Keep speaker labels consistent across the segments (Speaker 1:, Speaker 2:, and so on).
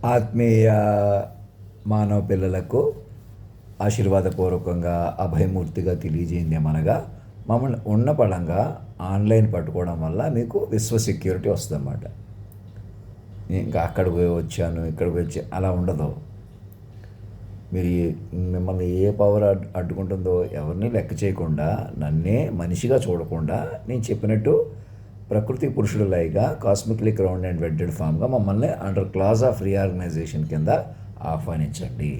Speaker 1: ఆత్మీయ మానవ పిల్లలకు ఆశీర్వాదపూర్వకంగా అభయమూర్తిగా తెలియజేయంది ఏమనగా, మమ్మల్ని ఉన్న పళంగా ఆన్లైన్ పట్టుకోవడం వల్ల మీకు విశ్వ సెక్యూరిటీ వస్తుందన్నమాట. ఇంకా అక్కడికి పోయి వచ్చాను, ఇక్కడికి వచ్చి అలా ఉండదు. మీరు మిమ్మల్ని ఏ పవర్ అడ్డుకుంటుందో ఎవరిని లెక్క చేయకుండా, నన్నే మనిషిగా చూడకుండా, నేను చెప్పినట్టు ప్రకృతి పురుషుడు లైగా కాస్మిక్లీ గ్రౌండ్ అండ్ వెడ్డెడ్ ఫామ్గా మమ్మల్ని అండర్ క్లాజ్ ఆఫ్ రీఆర్గనైజేషన్ కింద ఆహ్వానించండి.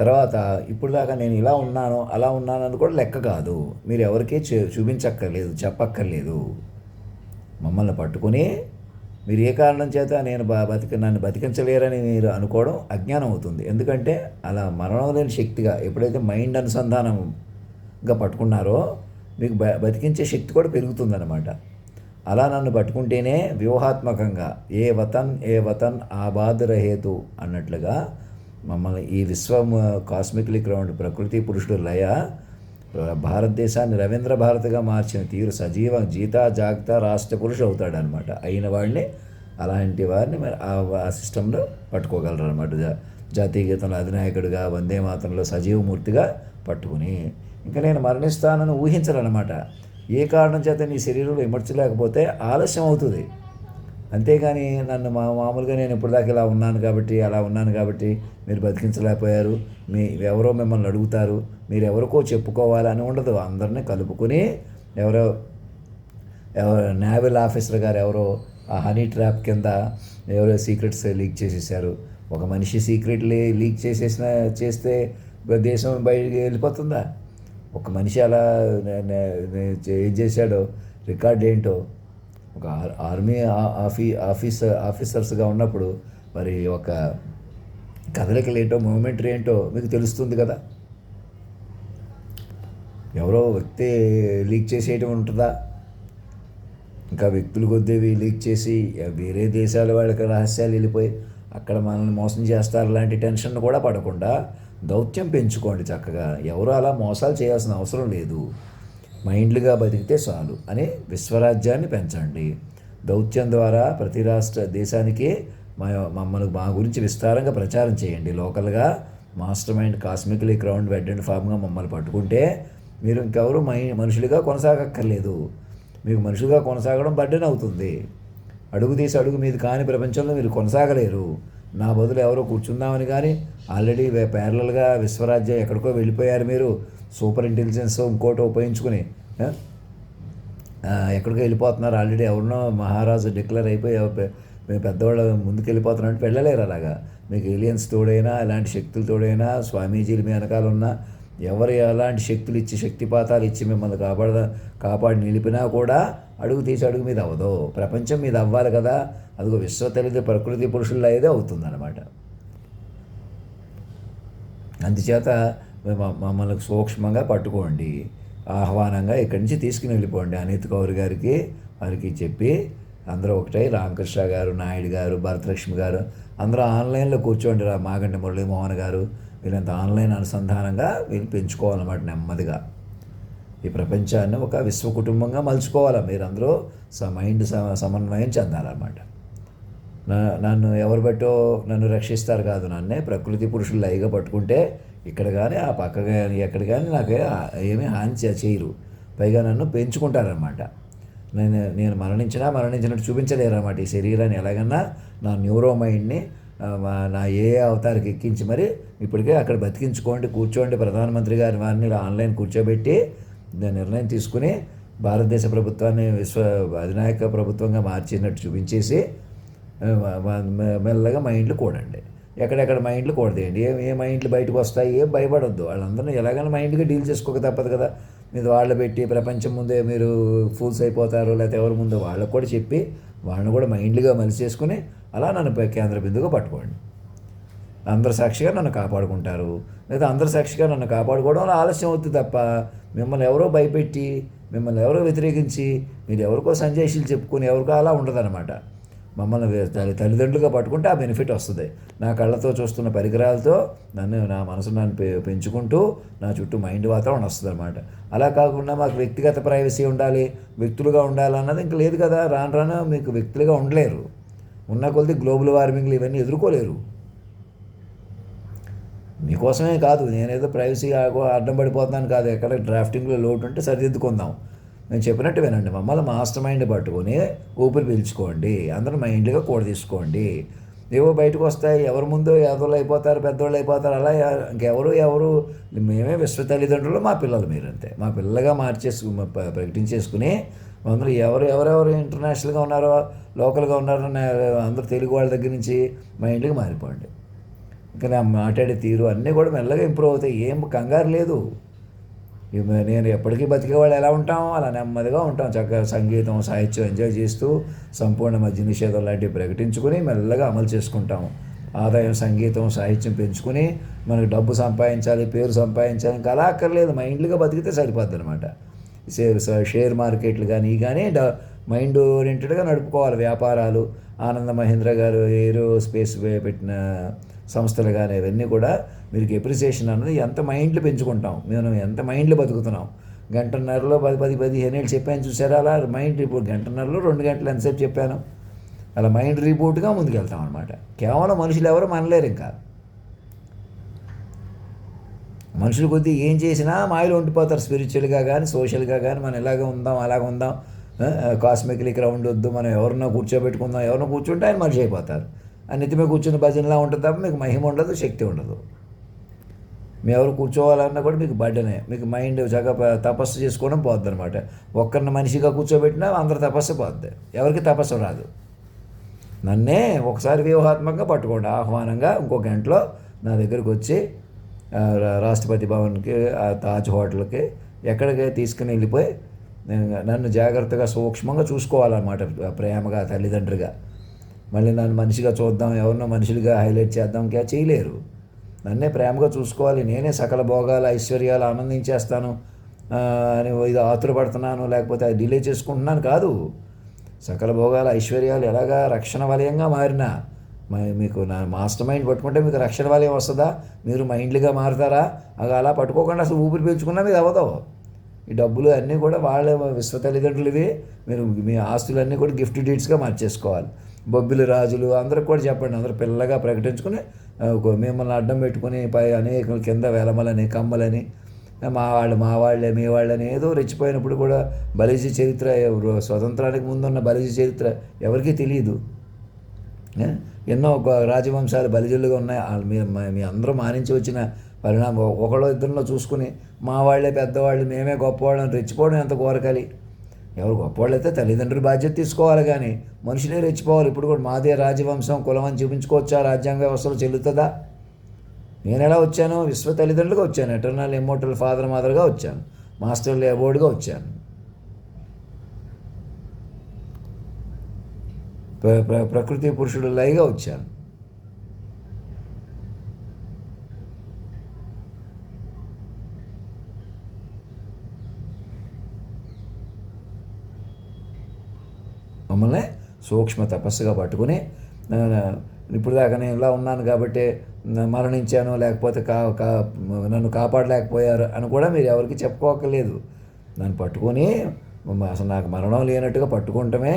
Speaker 1: తర్వాత ఇప్పుడు దాకా నేను ఇలా ఉన్నాను అలా ఉన్నాను అని కూడా లెక్క కాదు. మీరు ఎవరికీ చూపించక్కర్లేదు, చెప్పక్కర్లేదు. మమ్మల్ని పట్టుకుని మీరు ఏ కారణం చేత నన్ను బతికించలేరని మీరు అనుకోవడం అజ్ఞానం అవుతుంది. ఎందుకంటే అలా మరణం లేని శక్తిగా ఎప్పుడైతే మైండ్ అనుసంధానంగా పట్టుకున్నారో మీకు బతికించే శక్తి కూడా పెరుగుతుందన్నమాట. అలా నన్ను పట్టుకుంటేనే వ్యూహాత్మకంగా ఏ వతన్ ఆబాద్ రహేతు అన్నట్లుగా మమ్మల్ని ఈ విశ్వం కాస్మిక్లీ గ్రౌండ్ ప్రకృతి పురుషుడు లయ భారతదేశాన్ని రవీంద్ర భారతిగా మార్చిన తీరు సజీవ జీతా జాగ్తా రాష్ట్ర పురుషుడు అవుతాడనమాట. అయిన వాడిని, అలాంటి వారిని మరి ఆ సిస్టంలో పట్టుకోగలరు అనమాట. జాతీయ గీతంలో అధినాయకుడిగా, వందే మాతరంలో సజీవమూర్తిగా పట్టుకుని ఇంకా నేను మరణిస్తానని ఊహించరనమాట. ఏ కారణం చేత నీ శరీరంలో ఇమర్చలేకపోతే ఆలస్యం అవుతుంది. అంతేగాని నన్ను మామూలుగా నేను ఇప్పటిదాకా ఇలా ఉన్నాను కాబట్టి, అలా ఉన్నాను కాబట్టి మీరు బతికించలేకపోయారు, ఎవరో మిమ్మల్ని అడుగుతారు, మీరు ఎవరికో చెప్పుకోవాలని ఉండదు. అందరినీ కలుపుకొని ఎవరో నేవల్ ఆఫీసర్ గారు ఎవరో ఆ హనీ ట్రాప్ కింద ఎవరో సీక్రెట్స్ లీక్ చేసేసారు. ఒక మనిషి సీక్రెట్ లీక్ చేస్తే దేశం బయటికి వెళ్ళిపోతుందా? ఒక మనిషి అలా ఏం చేశాడో రికార్డ్ ఏంటో, ఒక ఆర్మీ ఆఫీసర్స్గా ఉన్నప్పుడు మరి ఒక కదలికలు ఏంటో, మూమెంటరీ ఏంటో మీకు తెలుస్తుంది కదా. ఎవరో వ్యక్తి లీక్ చేసేయటం ఉంటుందా? ఇంకా వ్యక్తులు కొద్దివి లీక్ చేసి వేరే దేశాల వాళ్ళకి రహస్యాలు వెళ్ళిపోయి అక్కడ మనల్ని మోసం చేస్తారు లాంటి టెన్షన్ కూడా పడకుండా దౌత్యం పెంచుకోండి చక్కగా. ఎవరు అలా మోసాలు చేయాల్సిన అవసరం లేదు, మైండ్లుగా బతికితే చాలు అని విశ్వరాజ్యాన్ని పెంచండి. దౌత్యం ద్వారా ప్రతి దేశానికి మమ్మల్ని మా గురించి విస్తారంగా ప్రచారం చేయండి. లోకల్గా మాస్టర్ మైండ్ కాస్మిక్లీ గ్రౌండ్ వెడ్డెడ్ ఫామ్గా మమ్మల్ని పట్టుకుంటే మీరు ఇంకెవరు మనుషులుగా కొనసాగక్కర్లేదు. మీకు మనుషులుగా కొనసాగడం బర్డెన్ అవుతుంది. అడుగు తీసి అడుగు మీది కాని ప్రపంచంలో మీరు కొనసాగలేరు. నా బదులు ఎవరో కూర్చుందామని కానీ ఆల్రెడీ ప్యారలల్గా విశ్వరాజ్యం ఎక్కడికో వెళ్ళిపోయారు. మీరు సూపర్ ఇంటెలిజెన్స్ ఇంకోటి ఉపయోగించుకుని ఎక్కడికో వెళ్ళిపోతున్నారు. ఆల్రెడీ ఎవరినో మహారాజు డిక్లేర్ అయిపోయి మేము పెద్దవాళ్ళు ముందుకు వెళ్ళిపోతున్నట్టు వెళ్ళలేరు. అలాగా మీకు ఏలియన్స్ తోడైనా, ఎలాంటి శక్తులు తోడైనా, స్వామీజీలు మీ వెనకాల ఉన్నా, ఎవరు ఎలాంటి శక్తులు ఇచ్చి శక్తిపాతాలు ఇచ్చి మిమ్మల్ని కాపాడి నిలిపినా కూడా అడుగు తీసి అడుగు మీద అవ్వదు. ప్రపంచం మీద అవ్వాలి కదా. అదిగో విశ్వ తెలియదు ప్రకృతి పురుషుల్లో అయితే అవుతుందన్నమాట. అందుచేత మమ్మల్ని సూక్ష్మంగా పట్టుకోండి, ఆహ్వానంగా ఇక్కడి నుంచి తీసుకుని వెళ్ళిపోండి. అనిత్ కౌర్ గారికి వారికి చెప్పి అందరూ ఒకటై, రామకృష్ణ గారు, నాయుడు గారు, భరతలక్ష్మి గారు అందరూ ఆన్లైన్లో కూర్చోండి. మాగంటి మురళీమోహన్ గారు వీళ్ళంత ఆన్లైన్ అనుసంధానంగా వీళ్ళు పెంచుకోవాలన్నమాట. నెమ్మదిగా ఈ ప్రపంచాన్ని ఒక విశ్వ కుటుంబంగా మలుచుకోవాలి. మీరందరూ మైండ్ సమన్వయం చెందాలన్నమాట. నన్ను ఎవరు బట్టో నన్ను రక్షిస్తారు కాదు, నన్నే ప్రకృతి పురుషులు లైగా పట్టుకుంటే ఇక్కడ కానీ ఆ పక్క కానీ ఎక్కడ కానీ నాకు ఏమీ హాని చేయరు. పైగా నన్ను పెంచుకుంటారనమాట. నేను మరణించినట్టు చూపించలేరన్నమాట. ఈ శరీరాన్ని ఎలాగన్నా నా న్యూరో మైండ్ని నా అవతారికి ఎక్కించి మరి ఇప్పటికే అక్కడ బతికించుకోండి, కూర్చోండి. ప్రధానమంత్రి గారి వారిని ఆన్లైన్ కూర్చోబెట్టి నిర్ణయం తీసుకుని భారతదేశ ప్రభుత్వాన్ని విశ్వ అధినాయక ప్రభుత్వంగా మార్చినట్టు చూపించేసి మెల్లగా మైండ్లు కూడండి. ఎక్కడెక్కడ మైండ్లు కూడదేయండి. ఏ మైండ్లు బయటకు వస్తాయి, ఏం భయపడొద్దు. వాళ్ళందరినీ ఎలాగైనా మైండ్గా డీల్ చేసుకోక తప్పదు కదా. మీరు వాళ్ళు పెట్టి ప్రపంచం ముందే మీరు ఫూల్స్ అయిపోతారు, లేకపోతే ఎవరి ముందో వాళ్ళకు కూడా చెప్పి వాళ్ళని కూడా మైండ్లుగా మలిచేసుకుని అలా నన్ను కేంద్ర బిందువుగా పట్టుకోండి. అందరి సాక్షిగా నన్ను కాపాడుకుంటారు. లేదా అందరి సాక్షిగా నన్ను కాపాడుకోవడంలో ఆలస్యం అవుతుంది తప్ప మిమ్మల్ని ఎవరో భయపెట్టి, మిమ్మల్ని ఎవరో వ్యతిరేకించి, మీరు ఎవరికో సంజయశీలు చెప్పుకొని ఎవరికో అలా ఉండదన్నమాట. మమ్మల్ని తల్లిదండ్రులుగా పట్టుకుంటే ఆ బెనిఫిట్ వస్తుంది. నా కళ్ళతో చూస్తున్న పరికరాలతో నా మనసు నన్ను పెంచుకుంటూ నా చుట్టూ మైండ్ వాతావరణం వస్తుంది అనమాట. అలా కాకుండా మాకు వ్యక్తిగత ప్రైవసీ ఉండాలి, వ్యక్తులుగా ఉండాలన్నది ఇంక లేదు కదా. రాను మీకు వ్యక్తులుగా ఉండలేరు. ఉన్న కొద్ది గ్లోబల్ వార్మింగ్లు ఇవన్నీ ఎదుర్కోలేరు. మీకోసమే కాదు, నేనేదో ప్రైవసీ అడ్డం పడిపోతున్నాను కాదు, ఎక్కడ డ్రాఫ్టింగ్లో లోటు ఉంటే సరిదిద్దుకుందాం. నేను చెప్పినట్టు వినండి. మమ్మల్ని మాస్టర్ మైండ్ పట్టుకొని ఊపిరి పీల్చుకోండి, అందరూ మైండ్గా కూడ తీసుకోండి. ఏవో బయటకు వస్తాయి, ఎవరి ముందో ఎదోళ్ళు అయిపోతారు, పెద్దోళ్ళు అయిపోతారు. అలా ఎవరు మేమే విశ్వ తల్లిదండ్రులు, మా పిల్లలు మీరంతే. మా పిల్లలుగా ప్రకటించేసుకుని అందరూ ఎవరెవరు ఇంటర్నేషనల్గా ఉన్నారో, లోకల్గా ఉన్నారో అందరూ తెలుగు వాళ్ళ దగ్గర నుంచి మైండ్గా మారిపోండి. ఇంకా నా మాట్లాడే తీరు అన్నీ కూడా మెల్లగా ఇంప్రూవ్ అవుతాయి. ఏం కంగారు లేదు. నేను ఎప్పటికీ బతికేవాళ్ళు ఎలా ఉంటాం అలా నెమ్మదిగా ఉంటాం. చక్కగా సంగీతం, సాహిత్యం ఎంజాయ్ చేస్తూ సంపూర్ణ మద్య నిషేధం లాంటివి ప్రకటించుకుని మెల్లగా అమలు చేసుకుంటాం. ఆదాయం, సంగీతం, సాహిత్యం పెంచుకుని మనకు డబ్బు సంపాదించాలి, పేరు సంపాదించాలి, ఇంకా అలా అక్కర్లేదు. మైండ్గా బతికితే సరిపోద్ది అనమాట. షేర్ మార్కెట్లు కానీ మైండ్ ఓరియంటెడ్గా నడుపుకోవాలి వ్యాపారాలు. ఆనంద మహేంద్ర గారు ఏరోస్పేస్ పెట్టిన సంస్థలు కానీ ఇవన్నీ కూడా మీకు ఎప్రిసియేషన్ అన్నది ఎంత మైండ్లు పెంచుకుంటాం, మేము ఎంత మైండ్లు బతుకుతున్నాం. గంటన్నరలో 15 ఏళ్ళు చెప్పాను చూసారా, అలా మైండ్ రిపోర్ట్ గంటన్నరలో 2 గంటలు ఎంతసేపు చెప్పాను, అలా మైండ్ రిపోర్ట్గా ముందుకెళ్తాం అనమాట. కేవలం మనుషులు ఎవరు మనలేరు. ఇంకా మనుషులు కొద్దీ ఏం చేసినా మాయలు ఉండిపోతారు. స్పిరిచువల్గా కానీ సోషల్గా కానీ మనం ఇలాగ ఉందాం అలాగ ఉందాం, కాస్మిక్లీ క్రౌండ్ వద్దు, మనం ఎవరినో కూర్చోబెట్టుకుందాం, ఎవరినో కూర్చుంటే ఆయన మనిషి అయిపోతారు. ఆ నెత్తిమే కూర్చుని భజనలా ఉంటుంది తప్ప మీకు మహిమ ఉండదు, శక్తి ఉండదు. మీ ఎవరు కూర్చోవాలన్నా కూడా మీకు బడ్డనే, మీకు మైండ్ చక్కగా తపస్సు చేసుకోవడం పోద్ది అనమాట. ఒక్కరిని మనిషిగా కూర్చోబెట్టినా అందరు తపస్సు పోద్ది, ఎవరికి తపస్సు రాదు. నన్నే ఒకసారి వ్యూహాత్మకంగా పట్టుకోండి, ఆహ్వానంగా ఇంకో గంటలో నా దగ్గరికి వచ్చి రాష్ట్రపతి భవన్కి, తాజ్ హోటల్కి ఎక్కడికి తీసుకుని వెళ్ళిపోయి నన్ను జాగ్రత్తగా సూక్ష్మంగా చూసుకోవాలన్నమాట. ప్రేమగా తల్లిదండ్రిగా మళ్ళీ నన్ను మనిషిగా చూద్దాం, ఎవరినో మనుషులుగా హైలైట్ చేద్దాం, ఇంకా చేయలేరు. నన్నే ప్రేమగా చూసుకోవాలి. నేనే సకల భోగాలు ఐశ్వర్యాలు ఆనందించేస్తాను అని ఇది ఆతురపడుతున్నాను, లేకపోతే అది డిలే చేసుకుంటున్నాను కాదు. సకల భోగాలు ఐశ్వర్యాలు ఎలాగా రక్షణ వలయంగా మారినా మీకు నా మాస్టర్ మైండ్ పట్టుకుంటే మీకు రక్షణ వలయం వస్తుందా? మీరు మైండ్లుగా మారుతారా? అలా పట్టుకోకుండా అసలు ఊపిరి పీల్చుకున్నా మీరు అవ్వదు. ఈ డబ్బులు అన్నీ కూడా వాళ్ళ విశ్వ తల్లిదండ్రులవి. మీరు మీ ఆస్తులన్నీ కూడా గిఫ్ట్ డీడ్స్గా మార్చేసుకోవాలి. బొబ్బిలి రాజులు అందరికి కూడా చెప్పండి, అందరూ పిల్లగా ప్రకటించుకుని మిమ్మల్ని అడ్డం పెట్టుకుని పై అనేక కింద వెలమలని కమ్మలని మా వాళ్ళే మీ వాళ్ళని ఏదో రెచ్చిపోయినప్పుడు కూడా బలిజీ చరిత్ర, స్వతంత్రానికి ముందున్న బలిజీ చరిత్ర ఎవరికీ తెలియదు. ఎన్నో రాజవంశాలు బలిజలుగా ఉన్నాయి. మీ అందరూ మానించి వచ్చిన పరిణామం. ఒకళ్ళో ఇద్దరిలో చూసుకుని మా వాళ్ళే పెద్దవాళ్ళు, మేమే గొప్పవాళ్ళని రెచ్చిపోవడం ఎంత కోరకాలి. ఎవరు గొప్పవాళ్ళు అయితే తల్లిదండ్రులు బాధ్యత తీసుకోవాలి, కానీ మనుషులే రెచ్చిపోవాలి. ఇప్పుడు కూడా మాదే రాజవంశం కులం అని చూపించుకోవచ్చా? రాజ్యాంగ వ్యవస్థలో చెల్లుతుందా? నేను ఎలా వచ్చాను? విశ్వ తల్లిదండ్రులుగా వచ్చాను, ఎటర్నల్ ఇమ్మోర్టల్ ఫాదర్ మదర్గా వచ్చాను, మాస్టర్ అవార్డుగా వచ్చాను, ప్రకృతి పురుషుడు లైగా వచ్చాను. మమ్మల్ని సూక్ష్మ తపస్సుగా పట్టుకుని ఇప్పుడు దాకా నేను ఇలా ఉన్నాను కాబట్టి మరణించాను, లేకపోతే నన్ను కాపాడలేకపోయారు అని కూడా మీరు ఎవరికి చెప్పుకోకలేదు. నన్ను పట్టుకొని అసలు నాకు మరణం లేనట్టుగా పట్టుకుంటమే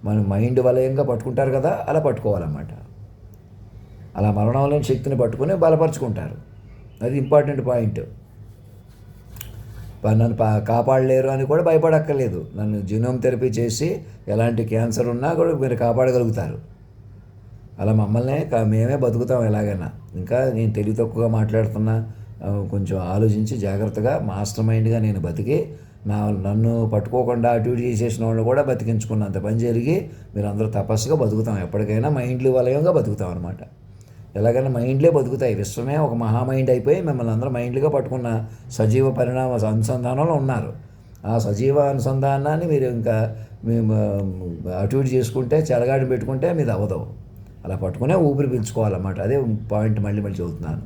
Speaker 1: మన మైండ్ వలయంగా పట్టుకుంటారు కదా, అలా పట్టుకోవాలన్నమాట. అలా మరణం లేని శక్తిని పట్టుకుని బలపరుచుకుంటారు. అది ఇంపార్టెంట్ పాయింట్. నన్ను కాపాడలేరు అని కూడా భయపడక్కర్లేదు. నన్ను జీనోమ్ థెరపీ చేసి ఎలాంటి క్యాన్సర్ ఉన్నా కూడా మీరు కాపాడగలుగుతారు. అలా మమ్మల్ని మేమే బతుకుతాం ఎలాగైనా. ఇంకా నేను తెలివి తక్కువగా మాట్లాడుతున్నా, కొంచెం ఆలోచించి జాగ్రత్తగా మాస్టర్ మైండ్గా నేను బతికి నన్ను పట్టుకోకుండా అటు ఇటు చేసేసిన వాళ్ళు కూడా బతికించుకున్నంత పని జరిగి మీరు అందరూ తపస్సుగా బతుకుతాం. ఎప్పటికైనా మైండ్లు వలయంగా బతుకుతాం అనమాట. ఎలాగైనా మైండ్లే బతుకుతాయి. విశ్వమే ఒక మహామైండ్ అయిపోయి మిమ్మల్ని అందరూ మైండ్లుగా పట్టుకున్న సజీవ పరిణామ అనుసంధానంలో ఉన్నారు. ఆ సజీవ అనుసంధానాన్ని మీరు ఇంకా మేము అటు ఇటు చేసుకుంటే చెలగాడి పెట్టుకుంటే మీది అవ్వదు. అలా పట్టుకునే ఊపిరి పీల్చుకోవాలన్నమాట. అదే పాయింట్ మళ్ళీ చెబుతున్నాను.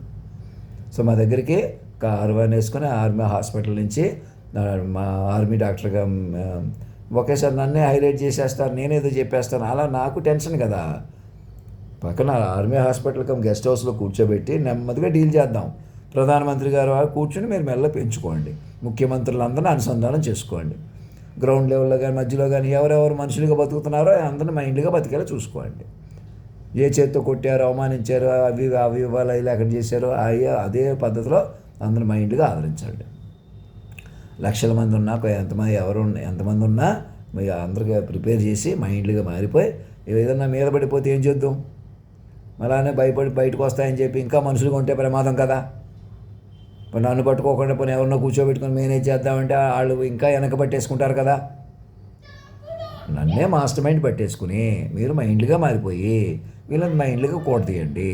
Speaker 1: సో మా దగ్గరికి కార్వాన్ వేసుకొని ఆర్మీ హాస్పిటల్ నుంచి మా ఆర్మీ డాక్టర్గా ఒకేసారి నన్నే హైలైట్ చేసేస్తారు, నేనేదో చెప్పేస్తాను. అలా నాకు టెన్షన్ కదా. పక్కన ఆర్మీ హాస్పిటల్ గెస్ట్ హౌస్లో కూర్చోబెట్టి నెమ్మదిగా డీల్ చేద్దాం. ప్రధానమంత్రి గారు కూర్చుని మీరు మెల్ల పెంచుకోండి. ముఖ్యమంత్రులందరినీ అనుసంధానం చేసుకోండి. గ్రౌండ్ లెవెల్లో కానీ మధ్యలో కానీ ఎవరెవరు మనుషులుగా బతుకుతున్నారో అందరినీ మైండ్గా బతికేలా చూసుకోండి. ఏ చేత్తో కొట్టారో, అవమానించారో, అవి అవి ఇవ్వాలి లేకుండా చేశారో అదే పద్ధతిలో అందరు మైండ్గా ఆదరించండి. లక్షల మంది ఉన్నా ఎంతమంది ఉన్నా మీ అందరికీ ప్రిపేర్ చేసి మైండ్లుగా మారిపోయి ఏదన్నా మీద పడిపోతే ఏం చేద్దాం, అలానే భయపడి బయటకు వస్తాయని చెప్పి ఇంకా మనుషులుగా ఉంటే ప్రమాదం కదా. ఇప్పుడు నన్ను పట్టుకోకుండా పోనీ ఎవరినో కూర్చోబెట్టుకొని మేనేజ్ చేద్దామంటే వాళ్ళు ఇంకా వెనక పట్టేసుకుంటారు కదా. నన్నే మాస్టర్ మైండ్ పట్టేసుకుని మీరు మైండ్లుగా మారిపోయి వీళ్ళని మైండ్లుగా కోట తీయండి.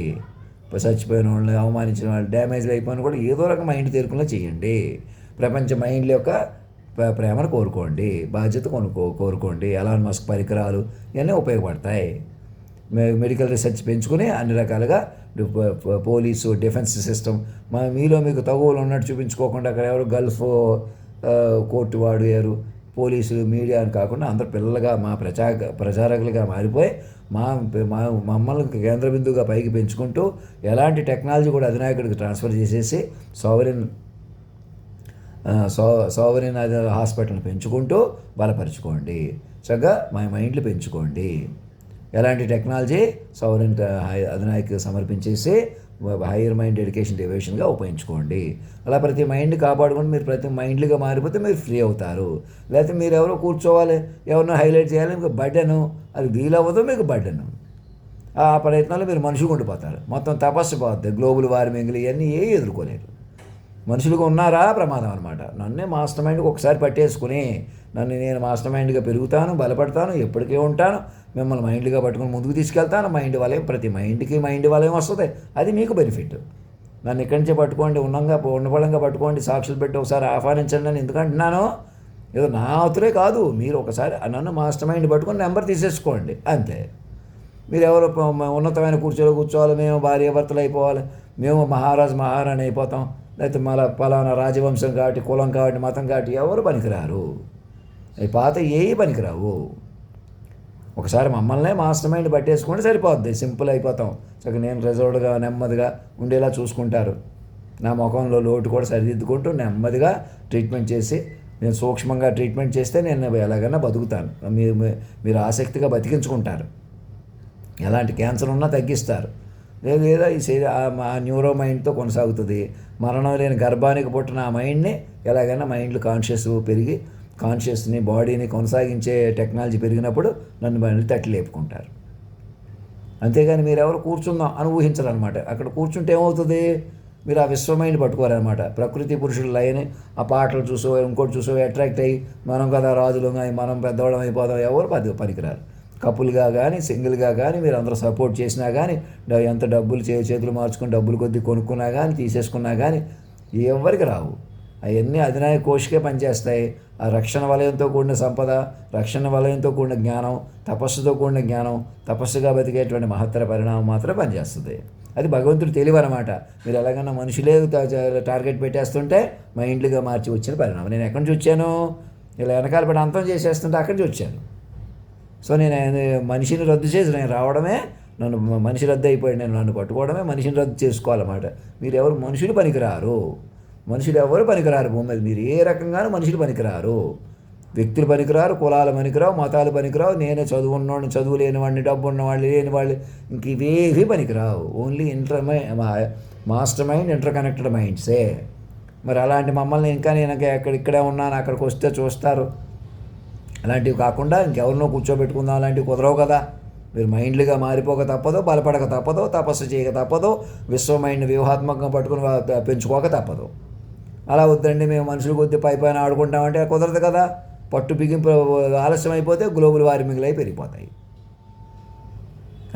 Speaker 1: ఇప్పుడు చచ్చిపోయిన వాళ్ళని, అవమానించిన వాళ్ళు, డ్యామేజ్లు అయిపోయిన కూడా ఏదో రకం మైండ్ తీరుకునేలా చేయండి. ప్రపంచ మైండ్ల యొక్క ప్రేమను కోరుకోండి, బాధ్యత కోరుకోండి. ఎలాన్ మస్క్ పరికరాలు ఇవన్నీ ఉపయోగపడతాయి. మెడికల్ రీసెర్చ్ పెంచుకుని అన్ని రకాలుగా పోలీసు, డిఫెన్స్ సిస్టమ్ మీలో మీకు తగువలు ఉన్నట్టు చూపించుకోకుండా అక్కడ ఎవరు గల్ఫ్ కోర్టు వాడారు, పోలీసులు, మీడియా అని కాకుండా అందరు పిల్లలుగా మా ప్రచారకులుగా మారిపోయి మమ్మల్ని కేంద్ర బిందువుగా పైకి పెంచుకుంటూ ఎలాంటి టెక్నాలజీ కూడా అధినాయకుడికి ట్రాన్స్ఫర్ చేసేసి సోవరిన్ హాస్పిటల్ని పెంచుకుంటూ బలపరుచుకోండి. చక్కగా మా మైండ్లు పెంచుకోండి. ఎలాంటి టెక్నాలజీ సోవరిన్ అధినాయకుడికి సమర్పించేసి హైయర్ మైండ్ ఎడ్యుకేషన్ డివిజన్గా ఉపయోగించుకోండి. అలా ప్రతి మైండ్ కాపాడుకొని మీరు ప్రతి మైండ్లుగా మారిపోతే మీరు ఫ్రీ అవుతారు. లేకపోతే మీరు ఎవరో కూర్చోవాలి, ఎవరినో హైలైట్ చేయాలి, మీకు బడ్డను, అది వీలవ్వదు, మీకు బడ్డను. ఆ ప్రయత్నాలు మీరు మనుషులు ఉండిపోతారు. మొత్తం తపస్సు పోతుంది. గ్లోబల్ వార్మింగ్లు ఇవన్నీ ఎదుర్కోలేరు. మనుషులుగా ఉన్నారా ప్రమాదం అనమాట. నన్నే మాస్టర్ మైండ్కి ఒకసారి పట్టేసుకుని నేను మాస్టర్ మైండ్గా పెరుగుతాను, బలపడతాను, ఎప్పటికీ ఉంటాను, మిమ్మల్ని మైండ్గా పట్టుకుని ముందుకు తీసుకెళ్తాను. మైండ్ వలయం, ప్రతి మైండ్కి మైండ్ వలయం వస్తుంది. అది మీకు బెనిఫిట్. నన్ను ఇక్కడి నుంచే పట్టుకోండి, ఉన్నపళంగా పట్టుకోండి, సాక్షులు పెట్టి ఒకసారి ఆహ్వానించండి అని ఎందుకంటున్నాను. ఏదో నా అవుతురే కాదు, మీరు ఒకసారి నన్ను మాస్టర్ మైండ్ పట్టుకొని నెంబర్ తీసేసుకోండి అంతే. మీరు ఎవరు ఉన్నతమైన కూర్చోలో కూర్చోవాలి, మేము భార్యాభర్తలు అయిపోవాలి, మేము మహారాణి అయిపోతాం, లేకపోతే మళ్ళీ పలానా రాజవంశం కాబట్టి, కులం కాబట్టి, మతం కాబట్టి ఎవరు పనికిరారు. అవి పాత ఏవి పనికిరావు. ఒకసారి మమ్మల్నే మాస్టర్ మైండ్ పట్టేసుకుంటే సరిపోద్ది, సింపుల్ అయిపోతాం. చక్కగా నేను రిజర్వ్డ్గా నెమ్మదిగా ఉండేలా చూసుకుంటారు. నా ముఖంలో లోటు కూడా సరిదిద్దుకుంటూ నెమ్మదిగా ట్రీట్మెంట్ చేసి, నేను సూక్ష్మంగా ట్రీట్మెంట్ చేస్తే నేను ఎలాగైనా బతుకుతాను. మీరు ఆసక్తిగా బతికించుకుంటారు. ఎలాంటి క్యాన్సర్ ఉన్నా తగ్గిస్తారు. లేదా ఆ న్యూరో మైండ్తో కొనసాగుతుంది. మరణం లేని గర్భానికి పుట్టిన ఆ మైండ్ని ఎలాగైనా మైండ్లో కాన్షియస్ పెరిగి కాన్షియస్ని, బాడీని కొనసాగించే టెక్నాలజీ పెరిగినప్పుడు నన్ను మళ్ళీ తట్టి లేపుకుంటారు. అంతేగాని మీరు ఎవరు కూర్చుందాం అని ఊహించాలన్నమాట. అక్కడ కూర్చుంటే ఏమవుతుంది, మీరు ఆ విశ్వమైండ్ పట్టుకోవాలన్నమాట. ప్రకృతి పురుషుల లైన్ ఆ పాటలు చూసో ఇంకోటి చూసో అట్రాక్ట్ అయ్యి మనం కదా రాజులు, మనం పెద్దవాళ్ళం అయిపోదాం, ఎవరు పనికిరారు. కపుల్గా కానీ సింగిల్గా కానీ మీరు అందరూ సపోర్ట్ చేసినా కానీ, ఎంత డబ్బులు చేతులు మార్చుకుని డబ్బులు కొద్ది కొనుక్కున్నా కానీ, తీసేసుకున్నా కానీ ఎవరికి రావు. అవన్నీ అధినాయక కోశకే పనిచేస్తాయి. ఆ రక్షణ వలయంతో కూడిన సంపద, రక్షణ వలయంతో కూడిన జ్ఞానం, తపస్సుతో కూడిన జ్ఞానం, తపస్సుగా బతికేటువంటి మహత్తర పరిణామం మాత్రమే పనిచేస్తుంది. అది భగవంతుడు తెలియవన్నమాట. మీరు ఎలాగైనా మనుషులే టార్గెట్ పెట్టేస్తుంటే మైండ్లుగా మార్చి వచ్చిన పరిణామం. నేను ఎక్కడి నుంచి వచ్చాను, ఇలా వెనకాల పడి అంతం చేసేస్తుంటే అక్కడి నుంచి వచ్చాను. సో నేను మనిషిని రద్దు చేసి నేను రావడమే, మనిషి రద్దు అయిపోయాడు, నన్ను పట్టుకోవడమే మనిషిని రద్దు చేసుకోవాలన్నమాట. మీరు ఎవరు మనుషులు పనికిరారు. మనుషులు ఎవరు పనికిరారు భూమి మీద. మీరు ఏ రకంగానూ మనుషులు పనికిరారు. వ్యక్తులు పనికిరారు, కులాలు పనికిరావు, మతాలు పనికిరావు. నేనే చదువున్నవాడిని, చదువు లేనివాడిని, డబ్బు ఉన్నవాళ్ళు, లేని వాళ్ళు, ఇంక ఇవేవి పనికిరావు. Only master mind, interconnected మైండ్సే. మరి అలాంటి మమ్మల్ని ఇంకా నేను ఇక్కడే ఉన్నాను, అక్కడికి వస్తే చూస్తారు. అలాంటివి కాకుండా ఇంకెవరినో కూర్చోబెట్టుకుందాం, అలాంటివి కుదరవు కదా. మీరు మైండ్లుగా మారిపోక తప్పదు, బలపడక తప్పదు, తపస్సు చేయక తప్పదు, విశ్వ మైండ్ వ్యూహాత్మకంగా పట్టుకుని పెంచుకోక తప్పదు. అలా వద్దండి మేము మనుషులు కొద్ది పైన ఆడుకుంటామంటే కుదరదు కదా. పట్టు బిగింపు ఆలస్యం అయిపోతే గ్లోబల్ వార్మింగ్లు అయి పెరిగిపోతాయి.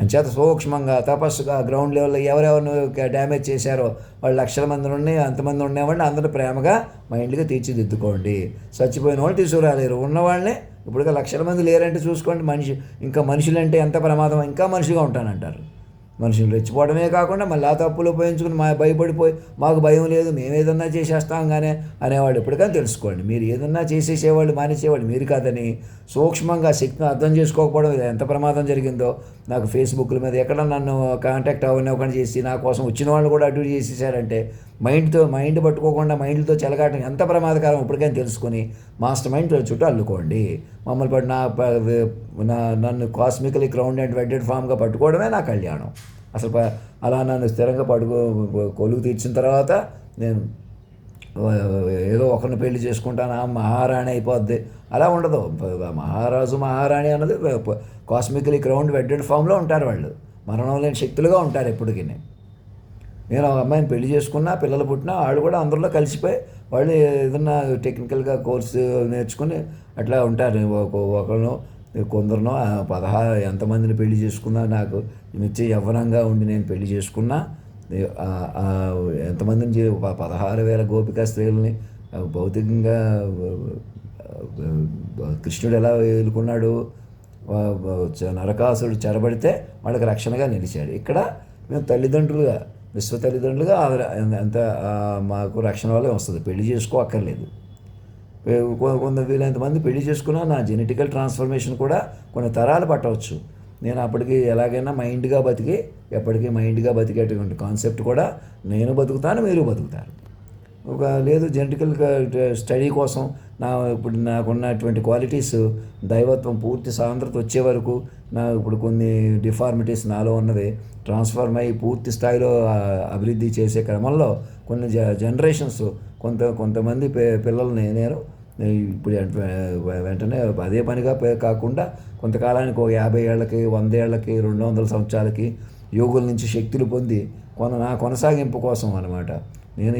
Speaker 1: అంచేత సూక్ష్మంగా తపస్సుగా గ్రౌండ్ లెవెల్లో ఎవరెవరిని డ్యామేజ్ చేశారో వాళ్ళు లక్షల మంది ఉన్నాయి, అంతమంది ఉండేవాడిని అందరూ ప్రేమగా మైండ్గా తీర్చిదిద్దుకోండి. చచ్చిపోయిన వాళ్ళు తీసుకురాలేరు, ఉన్నవాళ్ళనే ఇప్పుడుగా లక్షల మంది లేరంటే చూసుకోండి. ఇంకా మనుషులంటే ఎంత ప్రమాదం, ఇంకా మనిషిగా ఉంటానంటారు. మనుషులు రెచ్చిపోవడమే కాకుండా మళ్ళీ ఆ తప్పులు ఉపయోగించుకుని భయపడిపోయి మాకు భయం లేదు, మేము ఏదన్నా చేసేస్తాం కానీ అనేవాళ్ళు ఎప్పటికైనా తెలుసుకోండి. మీరు ఏదన్నా చేసేసేవాళ్ళు, మానేసేవాళ్ళు మీరు కాదని సూక్ష్మంగా శక్తిని అర్థం చేసుకోకపోవడం ఎంత ప్రమాదం జరిగిందో. నాకు ఫేస్బుక్ల మీద ఎక్కడ నన్ను కాంటాక్ట్ అవ్వనివ్వకుండా చేసి నా కోసం వచ్చిన వాళ్ళు కూడా అటు చేసేసారంటే మైండ్ పట్టుకోకుండా మైండ్తో చెలగాటం ఎంత ప్రమాదకరం ఇప్పటికైనా తెలుసుకొని మాస్టర్ మైండ్ చుట్టూ అల్లుకోండి. మమ్మల్ని పట్టు నన్ను కాస్మికలీ గ్రౌండ్ అండ్ వెడ్డెడ్ ఫామ్గా పట్టుకోవడమే నా కళ్యాణం. అసలు అలా నన్ను స్థిరంగా కొలువు తీర్చిన తర్వాత నేను ఏదో ఒకరిని పెళ్లి చేసుకుంటాను, ఆ మహారాణి అయిపోద్ది, అలా ఉండదు. మహారాజు మహారాణి అన్నది కాస్మికలీ గ్రౌండ్ వెడ్డెడ్ ఫామ్లో ఉంటారు. వాళ్ళు మరణం లేని శక్తులుగా ఉంటారు ఎప్పటికీ. నేను ఒక అమ్మాయిని పెళ్లి చేసుకున్నా, పిల్లలు పుట్టినా, వాళ్ళు కూడా అందరిలో కలిసిపోయి వాళ్ళు ఏదన్నా టెక్నికల్గా కోర్సు నేర్చుకుని అట్లా ఉంటారు. ఒకరు కొందరునో 16 ఎంతమందిని పెళ్లి చేసుకున్నా, నాకు నిత్య యవ్వనంగా ఉండి నేను పెళ్లి చేసుకున్నా, ఎంతమందిని 16,000 గోపికా స్త్రీలని భౌతికంగా కృష్ణుడు ఎలా ఎదుర్కొన్నాడు, నరకాసుడు చెరబడితే వాళ్ళకి రక్షణగా నిలిచాడు. ఇక్కడ మేము తల్లిదండ్రులుగా, విశ్వ తల్లిదండ్రులుగా ఎంత మాకు రక్షణ వల్ల వస్తుంది. పెళ్లి చేసుకోక్కర్లేదు. వీలైనంతమంది పెళ్లి చేసుకున్నా నా జెనెటికల్ ట్రాన్స్ఫర్మేషన్ కూడా కొన్ని తరాలు పట్టవచ్చు. నేను అప్పటికి ఎలాగైనా మైండ్గా బతికి, ఎప్పటికీ మైండ్గా బతికేటువంటి కాన్సెప్ట్ కూడా నేను బతుకుతాను, మీరు బతుకుతారు. లేదు జెనెటికల్ స్టడీ కోసం ఇప్పుడు నాకున్నటువంటి క్వాలిటీస్, దైవత్వం పూర్తి సాంద్రత వచ్చే వరకు ఇప్పుడు కొన్ని డిఫార్మిటీస్ నాలో ఉన్నది ట్రాన్స్ఫార్మ్ అయ్యి పూర్తి స్థాయిలో అభివృద్ధి చేసే క్రమంలో కొన్ని జనరేషన్స్ కొంతమంది పిల్లల్ని నేను ఇప్పుడు వెంటనే అదే పనిగా కాకుండా కొంతకాలానికి 50 ఏళ్ళకి, 100 ఏళ్ళకి, 200 సంవత్సరాలకి యోగుల నుంచి శక్తులు పొంది నా కొనసాగింపు కోసం అన్నమాట. నేను